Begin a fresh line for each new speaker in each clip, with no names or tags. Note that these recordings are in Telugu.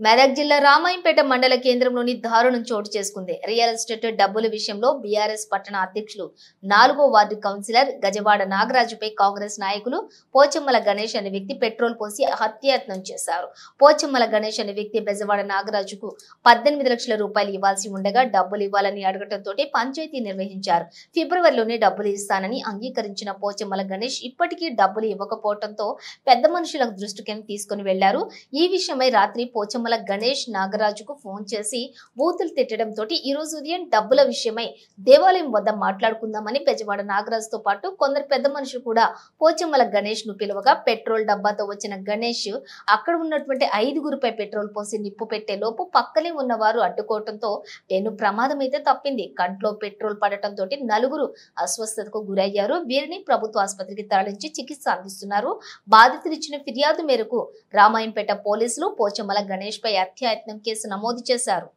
మెదక్ జిల్లా రామాయంపేట మండల కేంద్రంలోని దారుణం చోటు చేసుకుంది. రియల్ ఎస్టేట్ డబ్బుల విషయంలో బీఆర్ఎస్ పట్టణ అధ్యక్షులు 4వ వార్డు కౌన్సిలర్ గజవాడ నాగరాజుపై కాంగ్రెస్ నాయకులు పోచమ్మల గణేష్ అనే వ్యక్తి పెట్రోల్ పోసి హత్యాయత్నం చేశారు. పోచమ్మల గణేష్ అనే వ్యక్తి బెజవాడ నాగరాజుకు 18 లక్షల రూపాయలు ఇవ్వాల్సి ఉండగా డబ్బులు ఇవ్వాలని అడగడంతో పంచాయతీ నిర్వహించారు. ఫిబ్రవరిలోనే డబ్బులు ఇస్తానని అంగీకరించిన పోచమ్మల గణేష్ ఇప్పటికీ డబ్బులు ఇవ్వకపోవడంతో పెద్ద మనుషుల దృష్టికి తీసుకుని వెళ్లారు. ఈ విషయమై రాత్రి పోచమ్మ గణేష్ నాగరాజుకు ఫోన్ చేసి బూతులు తిట్టడంతో ఈ రోజు ఉదయం డబ్బుల విషయమై దేవాలయం వద్ద మాట్లాడుకుందామని బెజవాడ నాగరాజుతో పాటు కొందరు పెద్ద మనుషులు కూడా పోచమ్మల గణేష్ ను పిలువగా పెట్రోల్ డబ్బాతో వచ్చిన గణేష్ అక్కడ ఉన్నటువంటి 5గురిపై పెట్రోల్ పోసి నిప్పు పెట్టే లోపు పక్కనే ఉన్నవారు అడ్డుకోవడంతో పెను ప్రమాదం అయితే తప్పింది. కంట్లో పెట్రోల్ పడటంతో 4 అస్వస్థతకు గురయ్యారు. వీరిని ప్రభుత్వ ఆసుపత్రికి తరలించి చికిత్స అందిస్తున్నారు. బాధితులు ఇచ్చిన ఫిర్యాదు మేరకు రామాయంపేట పోలీసులు పోచమ్మల గణేష్ పై హత్యాయత్నం కేసు నమోదు చేశారు.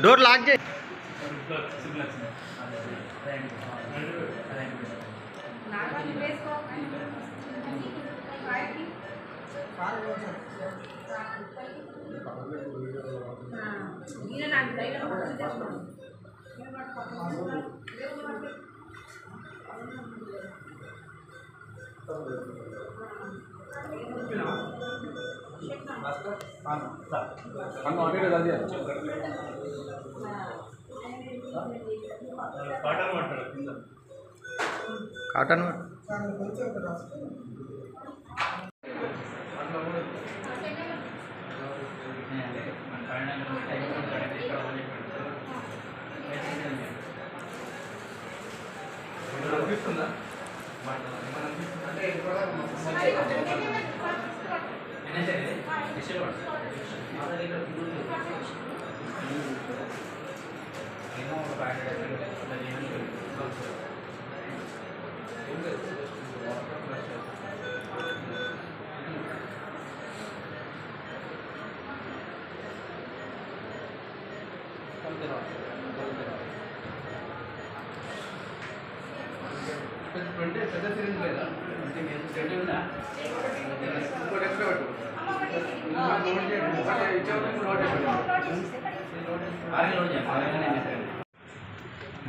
డోర్ లాక్ చేయి. కాటన్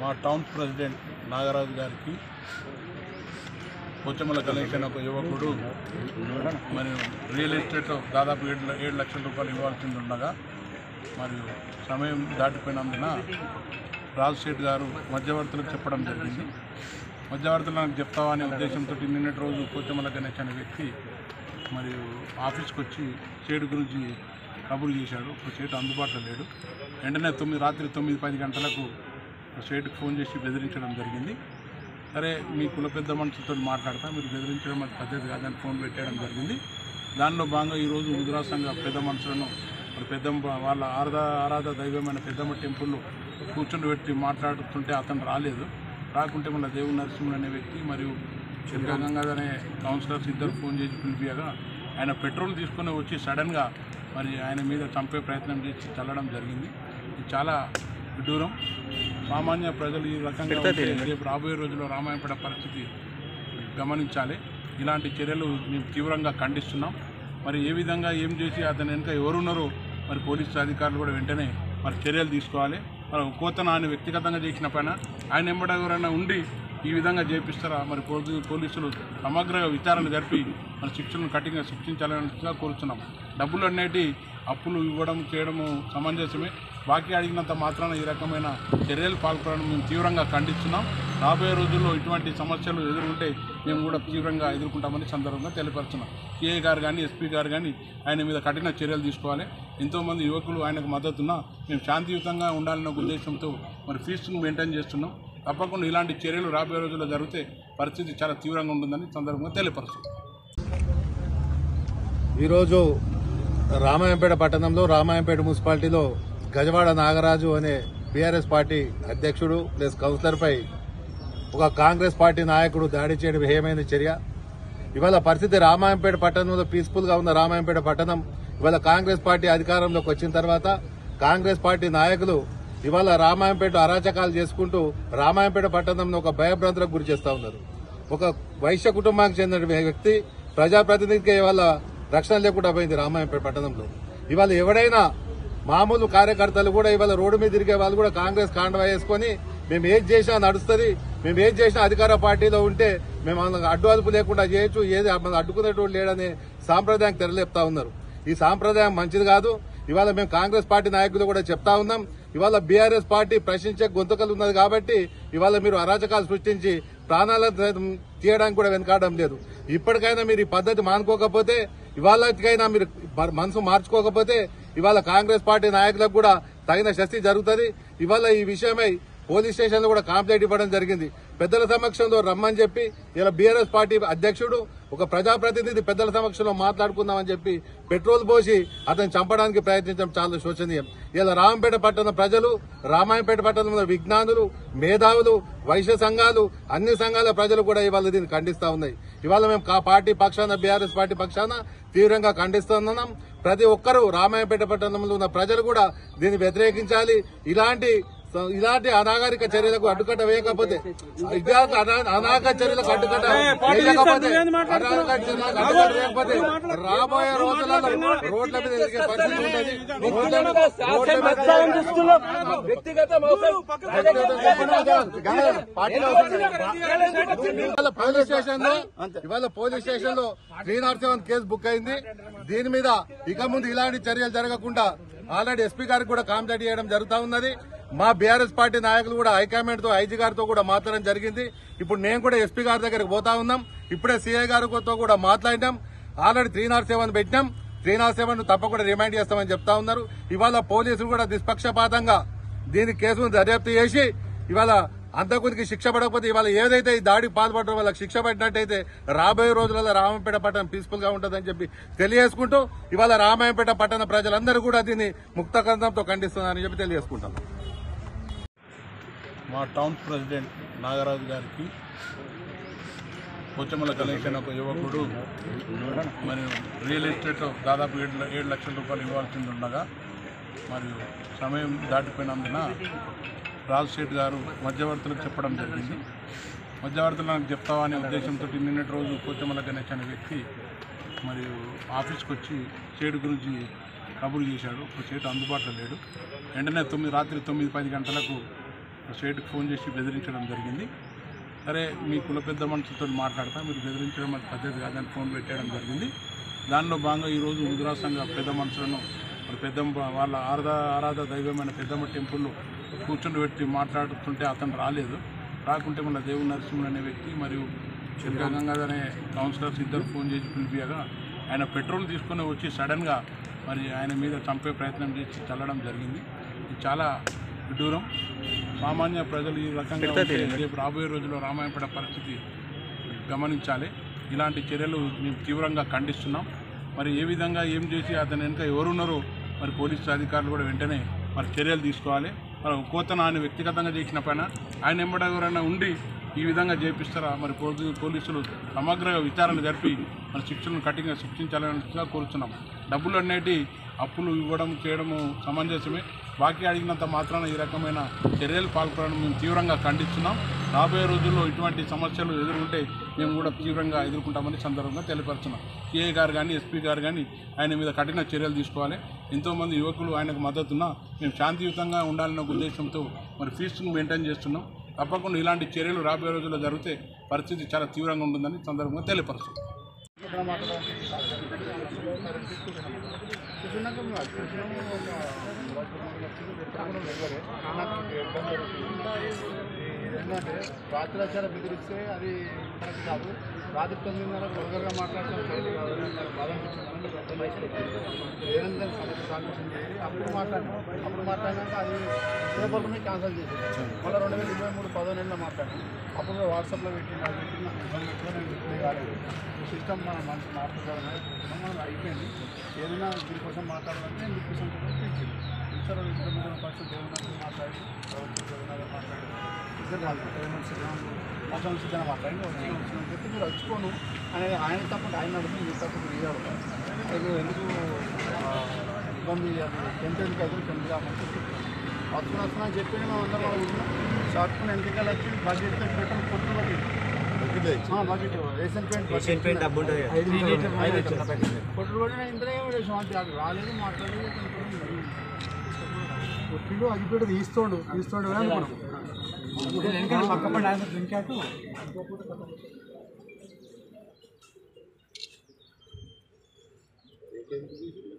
మా టౌన్ ప్రెసిడెంట్ నాగరాజు గారికి పోచమ్మల గణేష్ అనే ఒక యువకుడు మరియు రియల్ ఎస్టేట్లో దాదాపు 7 లక్షల రూపాయలు ఇవ్వాల్సింది ఉండగా మరియు సమయం దాటిపోయినందున రాజశేఖర్ గారు మధ్యవర్తులకు చెప్పడం జరిగింది. మధ్యవర్తులు నాకు చెప్తావా అనే ఉద్దేశంతో నిన్నటి రోజు పోచమ్మల గణేష్ అనే వ్యక్తి మరియు ఆఫీస్కి వచ్చి షేడ్ గురించి కబురు చేశాడు. షేడ్ అందుబాటులో లేడు. వెంటనే రాత్రి 9-10 గంటలకు షేడ్కి ఫోన్ చేసి బెదిరించడం జరిగింది. సరే మీ కుల పెద్ద మనుషులతో మాట్లాడతా, మీరు బెదిరించడం అది పద్ధతి కాదని ఫోన్ పెట్టడం జరిగింది. దానిలో భాగంగా ఈరోజు ముద్రా సంఘ పెద్ద మనుషులను వాళ్ళ ఆరాధ దైవమైన పెద్దమ్మ టెంపుల్లో కూర్చొని పెట్టి మాట్లాడుతుంటే అతను రాలేదు. రాకుంటే మన దేవుని నరసింహుడు అనే వ్యక్తి మరియు చిల్కా గంగాధర్ అనే కౌన్సిలర్స్ ఇద్దరు ఫోన్ చేసి పిలిపియగా ఆయన పెట్రోల్ తీసుకొని వచ్చి సడన్గా మరి ఆయన మీద చంపే ప్రయత్నం చేసి చల్లడం జరిగింది. ఇది చాలా విడ్డూరం. సామాన్య ప్రజలు ఈ రకంగా రేపు రాబోయే రోజుల్లో రామాయంపేట పరిస్థితి గమనించాలి. ఇలాంటి చర్యలు మేము తీవ్రంగా ఖండిస్తున్నాం. మరి ఏ విధంగా ఏం చేసి అతని వెనుక ఎవరున్నారో మరి పోలీసు అధికారులు కూడా వెంటనే మరి చర్యలు తీసుకోవాలి. మరి కోతన ఆయన వ్యక్తిగతంగా చేసిన పైన ఆయన ఎంబడ ఎవరైనా ఉండి ఈ విధంగా చేపిస్తారా? మరి పోలీసులు సమగ్ర విచారణ జరిపి మరి శిక్షలను కఠినంగా శిక్షించాలని కోరుతున్నాం. డబ్బులు అనేటి అప్పులు ఇవ్వడం చేయడము సమంజసమే. బాకీ అడిగినంత మాత్రాన ఈ రకమైన చర్యలు పాల్గొనడం మేము తీవ్రంగా ఖండిస్తున్నాం. రాబోయే రోజుల్లో ఇటువంటి సమస్యలు ఎదుర్కొంటే మేము కూడా తీవ్రంగా ఎదుర్కొంటామని సందర్భంగా తెలియపరుస్తున్నాం. సిఐ గారు కానీ ఎస్పీ గారు కానీ ఆయన మీద కఠిన చర్యలు తీసుకోవాలి. ఎంతోమంది యువకులు ఆయనకు మద్దతున్నా మేము శాంతియుతంగా ఉండాలన్న ఉద్దేశంతో మరి ఫీజును మెయింటైన్ చేస్తున్నాం. తప్పకుండా ఇలాంటి చర్యలు రాబోయే రోజుల్లో జరిగితే పరిస్థితి చాలా తీవ్రంగా ఉంటుందని సందర్భంగా తెలియపరుస్తున్నాం.
ఈరోజు రామాయంపేట పట్టణంలో రామాయంపేట మున్సిపాలిటీలో గజవాడ నాగరాజు అనే బీఆర్ఎస్ పార్టీ అధ్యక్షుడు ప్లస్ కౌన్సిలర్పై ఒక కాంగ్రెస్ పార్టీ నాయకుడు దాడి చేయడం హేయమైన చర్య. ఇవాళ పరిస్థితి రామాయంపేట పట్టణంలో పీస్ఫుల్ గా ఉన్న రామాయంపేట పట్టణం ఇవాళ కాంగ్రెస్ పార్టీ అధికారంలోకి వచ్చిన తర్వాత కాంగ్రెస్ పార్టీ నాయకులు ఇవాళ రామాయంపేట అరాచకాలు చేసుకుంటూ రామాయంపేట పట్టణంలో ఒక భయభ్రాంతులకు గురి చేస్తా ఉన్నారు. ఒక వైశ్య కుటుంబానికి చెందిన వ్యక్తి ప్రజాప్రతినిధికి ఇవాళ రక్షణ లేకుండా పోయింది రామాయంపేట పట్టణంలో. ఇవాళ ఎవడైనా మామూలు కార్యకర్తలు కూడా ఇవాళ రోడ్డు మీద తిరిగే వాళ్ళు కూడా కాంగ్రెస్ కాండవా వేసుకుని మేము ఏది చేసినా నడుస్తుంది, మేము ఏది చేసినా అధికార పార్టీలో ఉంటే మేము అడ్డు అదుపు లేకుండా చేయొచ్చు, ఏది అడ్డుకునేటోడు లేడనే సాంప్రదాయం తెరలేపుతా ఉన్నారు. ఈ సాంప్రదాయం మంచిది కాదు. ఇవాళ మేము కాంగ్రెస్ పార్టీ నాయకులు కూడా చెప్తా ఉన్నాం, ఇవాళ బీఆర్ఎస్ పార్టీ ప్రశ్నించే గొంతుకలు ఉన్నది కాబట్టి ఇవాళ మీరు అరాచకాలు సృష్టించి ప్రాణాలను తీయడానికి కూడా వెనకాడడం లేదు. ఇప్పటికైనా మీరు ఈ పద్ధతి మానుకోకపోతే, ఇవాళకైనా మీరు మనసు మార్చుకోకపోతే ఇవాళ కాంగ్రెస్ పార్టీ నాయకులకు కూడా తగిన శస్తి జరుగుతుంది. ఇవాళ ఈ విషయమై పోలీస్ స్టేషన్ లో కూడా కంప్లైంట్ ఇవ్వడం జరిగింది. పెద్దల సమక్షంలో రమ్మని చెప్పి ఇలా బీఆర్ఎస్ పార్టీ అధ్యక్షుడు ఒక ప్రజాప్రతినిధి పెద్దల సమక్షంలో మాట్లాడుకుందామని చెప్పి పెట్రోల్ పోసి అతను చంపడానికి ప్రయత్నించడం చాలా శోచనీయం. ఇలా రామంపేట పట్టణ ప్రజలు, రామాయంపేట పట్టణంలో విజ్ఞానులు, మేధావులు, వైశ్య సంఘాలు, అన్ని సంఘాల ప్రజలు కూడా ఇవాళ దీన్ని ఖండిస్తా ఉన్నాయి. ఇవాళ మేము పార్టీ పక్షాన బీఆర్ఎస్ పార్టీ పక్షాన తీవ్రంగా ఖండిస్తున్నాం. ప్రతి ఒక్కరూ రామాయంపేట పట్టణంలో ఉన్న ప్రజలు కూడా దీన్ని వ్యతిరేకించాలి. ఇలాంటి అనాగరిక చర్యలకు అడ్డుకట్ట వేయకపోతే రాబోయే రోజులలో రోడ్ల మీద ఎదిగే పరిస్థితి ఉంటుంది. ఇవాళ పోలీస్ స్టేషన్ లో 307 కేసు బుక్ అయింది. దీని మీద ఇక ముందు ఇలాంటి చర్యలు జరగకుండా ఆల్రెడీ ఎస్పీ గారికి కూడా కంప్లైంట్ చేయడం జరుగుతా ఉన్నది. మా బీఆర్ఎస్ పార్టీ నాయకులు కూడా హైకమాండ్ తో, ఐజీ గారితో కూడా మాట్లాడడం జరిగింది. ఇప్పుడు నేను కూడా ఎస్పీ గారి దగ్గరకు పోతా ఉన్నాం. ఇప్పుడే సీఐ గారితో కూడా మాట్లాడినాం. ఆల్రెడీ 307 పెట్టినాం. 307 తప్పకుండా రిమైండ్ చేస్తామని చెప్తా ఉన్నారు. ఇవాళ పోలీసులు కూడా నిష్పక్షపాతంగా దీని కేసును దర్యాప్తు చేసి ఇవాళ అంతకునికి శిక్ష పడకపోతే ఇవాళ ఏదైతే ఈ దాడికి పాల్పడడం వాళ్ళకి శిక్ష పడినట్టయితే రాబోయే రోజులలో రామాయంపేట పట్టణం పీస్ఫుల్ గా ఉంటుందని చెప్పి తెలియజేసుకుంటూ ఇవాళ రామాయంపేట పట్టణ ప్రజలందరూ కూడా దీన్ని ముక్తకంఠంతో ఖండిస్తున్నారని చెప్పి తెలియజేసుకుంటాం.
మా టౌన్ ప్రెసిడెంట్ నాగరాజు గారికి పోచమ్మల గణేష్ అనే ఒక యువకుడు మరియు రియల్ ఎస్టేట్లో దాదాపు 7 లక్షల రూపాయలు ఇవ్వాల్సింది ఉండగా మరియు సమయం దాటిపోయినందున రాజశేఖర్ గారు మధ్యవర్తులకు చెప్పడం జరిగింది. మధ్యవర్తులు నాకు చెప్తావా అనే ఉద్దేశంతో నిన్నటి రోజు పోచమ్మల గణేష్ అనే వ్యక్తి మరియు ఆఫీస్కి వచ్చి షేడ్ గురించి కబురు చేశాడు. షేడ్ అందుబాటులో లేడు. వెంటనే రాత్రి 9-10 గంటలకు షేడ్కి ఫోన్ చేసి బెదిరించడం జరిగింది. సరే మీ కుల పెద్ద మనుషులతో మాట్లాడతా, మీరు బెదిరించడం అది పద్ధతి కాదని ఫోన్ పెట్టడం జరిగింది. దానిలో భాగంగా ఈరోజు ముద్రా సంఘ పెద్ద మనుషులను వాళ్ళ ఆరాధ దైవమైన పెద్దమ్మ టెంపుల్లో కూర్చుని పెట్టి మాట్లాడుతుంటే అతను రాలేదు. రాకుంటే మన దేవుడు నరసింహుడు అనే వ్యక్తి మరియు చెల్కా గంగాధర్ అనే కౌన్సిలర్స్ ఇద్దరు ఫోన్ చేసి పిలిపియగా ఆయన పెట్రోల్ తీసుకుని వచ్చి సడన్గా మరి ఆయన మీద చంపే ప్రయత్నం చేసి చల్లడం జరిగింది. ఇది చాలా విడ్డూరం. సామాన్య ప్రజలు ఈ రకంగా రేపు రాబోయే రోజుల్లో రామాయంపేట పరిస్థితి గమనించాలి. ఇలాంటి చర్యలు మేము తీవ్రంగా ఖండిస్తున్నాం. మరి ఏ విధంగా ఏం చేసి అతని వెనుక ఎవరున్నారో మరి పోలీసు అధికారులు కూడా వెంటనే మరి చర్యలు తీసుకోవాలి. మరి కోతన ఆయన వ్యక్తిగతంగా చేసిన పైన ఆయన వెంబడి ఎవరైనా ఉండి ఈ విధంగా చేపిస్తారా? మరి పోలీసులు సమగ్ర విచారణ జరిపి మరి శిక్షలను కఠినంగా శిక్షించాలని కోరుతున్నాం. డబ్బులు అనేటి అప్పులు ఇవ్వడం చేయడము సమంజసమే. బాకీ అడిగినంత మాత్రాన ఈ రకమైన చర్యలు పాల్పడడం మేము తీవ్రంగా ఖండిస్తున్నాం. రాబోయే రోజుల్లో ఇటువంటి సమస్యలు ఎదుర్కొంటే మేము కూడా తీవ్రంగా ఎదుర్కొంటామని సందర్భంగా తెలియపరుస్తున్నాం. సిఐ గారు కానీ ఎస్పీ గారు కానీ ఆయన మీద కఠిన చర్యలు తీసుకోవాలి. ఎంతోమంది యువకులు ఆయనకు మద్దతున్నా మేము శాంతియుతంగా ఉండాలన్న ఉద్దేశంతో మరి ఫీజును మెయింటైన్ చేస్తున్నాం. తప్పకుండా ఇలాంటి చర్యలు రాబోయే రోజుల్లో జరిగితే పరిస్థితి చాలా తీవ్రంగా ఉంటుందని సందర్భంగా తెలియపరుస్తున్నాం.
ఏంటంటే రాత్రి వచ్చారా బెదిరిస్తే అది కరెక్ట్ కాదు. రాత్రి 9:30 గొడవగా మాట్లాడటం సైడ్ కాదు. ఏదైనా సమస్య సాల్యూషన్ చేయాలి. అప్పుడు మాట్లాడినాక అది పేపర్లోనే క్యాన్సిల్ చేసేది. మళ్ళీ 2023 10వ నెలలో మాట్లాడాను. అప్పుడు వాట్సాప్లో పెట్టిన కాలేదు. సిస్టమ్ మన మనసు మాట్లాడాలని మనం అయిపోయింది. ఏదైనా దీనికోసం మాట్లాడాలంటే మీకోసం పిలిచింది. ఇతర ఫస్ట్ దేవుడు మాట్లాడి మాట్లాడి ఇద్దరు కొంచెం సిద్ధంగా మాట్లాడి వచ్చిన చెప్పి మీరు వచ్చుకోను అనేది ఆయన తప్పకుండా ఆయన అడుగుతుంది మీరు తప్పకుండా మీరు అడుగుతారు ఎందుకు ఇబ్బంది టెంటెన్కి అయితే టెంట్ కాబట్టి వస్తున్నా అని చెప్పి మేము అందరం అడుగుతున్నాం షార్ట్కుని ఎందుకని వచ్చి బడ్జెట్ పెట్టడం కొట్టు బడ్జెట్ రేషన్ పెయింట్ డబ్బు ఉంటుంది కొట్టు కూడా ఇంతనే అది రాలేదు మాట్లాడలేదు కొట్టిడు అగిపెట్టు తీస్తుండు పక్కపడి ఆయన డ్రింకాటు
Thank you.